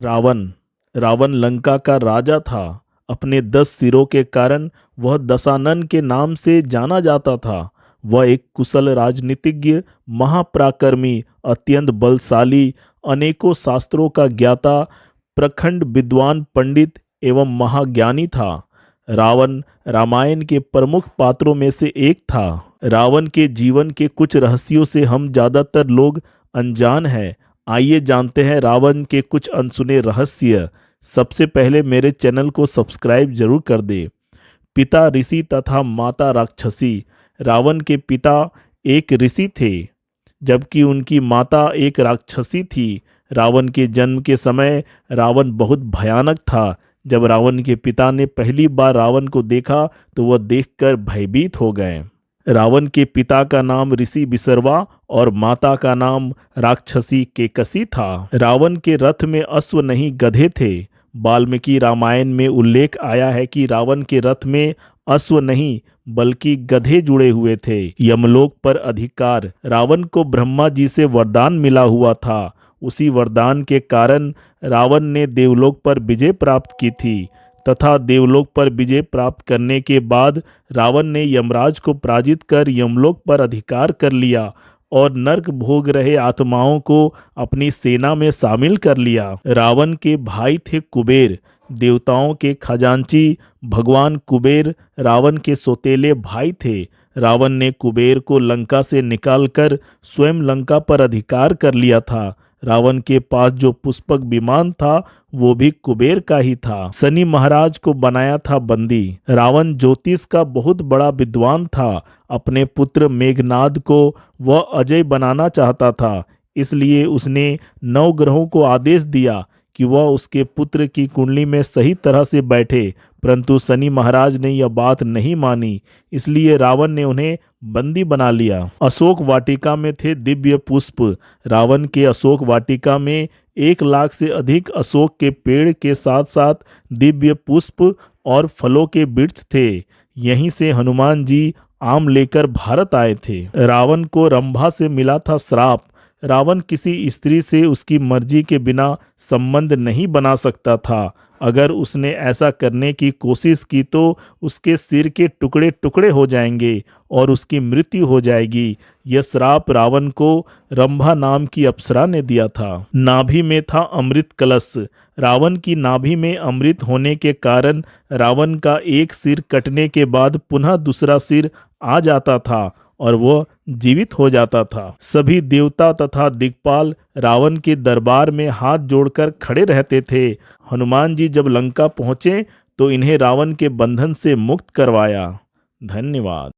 रावण रावण लंका का राजा था। अपने 10 सिरों के कारण वह दशानन के नाम से जाना जाता था। वह एक कुशल राजनीतिज्ञ, महापराक्रमी, अत्यंत बलशाली, अनेकों शास्त्रों का ज्ञाता, प्रखंड विद्वान पंडित एवं महाज्ञानी था। रावण रामायण के प्रमुख पात्रों में से एक था। रावण के जीवन के कुछ रहस्यों से हम ज्यादातर लोग अनजान हैं। आइए जानते हैं रावण के कुछ अनसुने रहस्य। सबसे पहले मेरे चैनल को सब्सक्राइब जरूर कर दे। पिता ऋषि तथा माता राक्षसी। रावण के पिता एक ऋषि थे, जबकि उनकी माता एक राक्षसी थी। रावण के जन्म के समय रावण बहुत भयानक था। जब रावण के पिता ने पहली बार रावण को देखा तो वह देखकर भयभीत हो गए। रावण के पिता का नाम ऋषि विसर्वा और माता का नाम राक्षसी केकसी था। रावण के रथ में अश्व नहीं गधे थे। वाल्मीकि रामायण में उल्लेख आया है कि रावण के रथ में अश्व नहीं बल्कि गधे जुड़े हुए थे। यमलोक पर अधिकार। रावण को ब्रह्मा जी से वरदान मिला हुआ था। उसी वरदान के कारण रावण ने देवलोक पर विजय प्राप्त की थी तथा देवलोक पर विजय प्राप्त करने के बाद रावण ने यमराज को पराजित कर यमलोक पर अधिकार कर लिया और नर्क भोग रहे आत्माओं को अपनी सेना में शामिल कर लिया। रावण के भाई थे कुबेर, देवताओं के खजांची। भगवान कुबेर रावण के सौतेले भाई थे। रावण ने कुबेर को लंका से निकालकर स्वयं लंका पर अधिकार कर लिया था। रावण के पास जो पुष्पक विमान था वो भी कुबेर का ही था। शनि महाराज को बनाया था बंदी। रावण ज्योतिष का बहुत बड़ा विद्वान था। अपने पुत्र मेघनाद को वह अजय बनाना चाहता था, इसलिए उसने 9 ग्रहों को आदेश दिया कि वह उसके पुत्र की कुंडली में सही तरह से बैठे, परंतु शनि महाराज ने यह बात नहीं मानी, इसलिए रावण ने उन्हें बंदी बना लिया। अशोक वाटिका में थे दिव्य पुष्प। रावण के अशोक वाटिका में 1 लाख से अधिक अशोक के पेड़ के साथ साथ दिव्य पुष्प और फलों के वृक्ष थे। यहीं से हनुमान जी आम लेकर भारत आए थे। रावण को रंभा से मिला था श्राप। रावण किसी स्त्री से उसकी मर्जी के बिना संबंध नहीं बना सकता था। अगर उसने ऐसा करने की कोशिश की तो उसके सिर के टुकड़े टुकड़े हो जाएंगे और उसकी मृत्यु हो जाएगी। यह श्राप रावण को रंभा नाम की अप्सरा ने दिया था। नाभि में था अमृत कलश। रावण की नाभि में अमृत होने के कारण रावण का एक सिर कटने के बाद पुनः दूसरा सिर आ जाता था और वह जीवित हो जाता था। सभी देवता तथा दिक्पाल रावण के दरबार में हाथ जोड़कर खड़े रहते थे। हनुमान जी जब लंका पहुंचे तो इन्हें रावण के बंधन से मुक्त करवाया। धन्यवाद।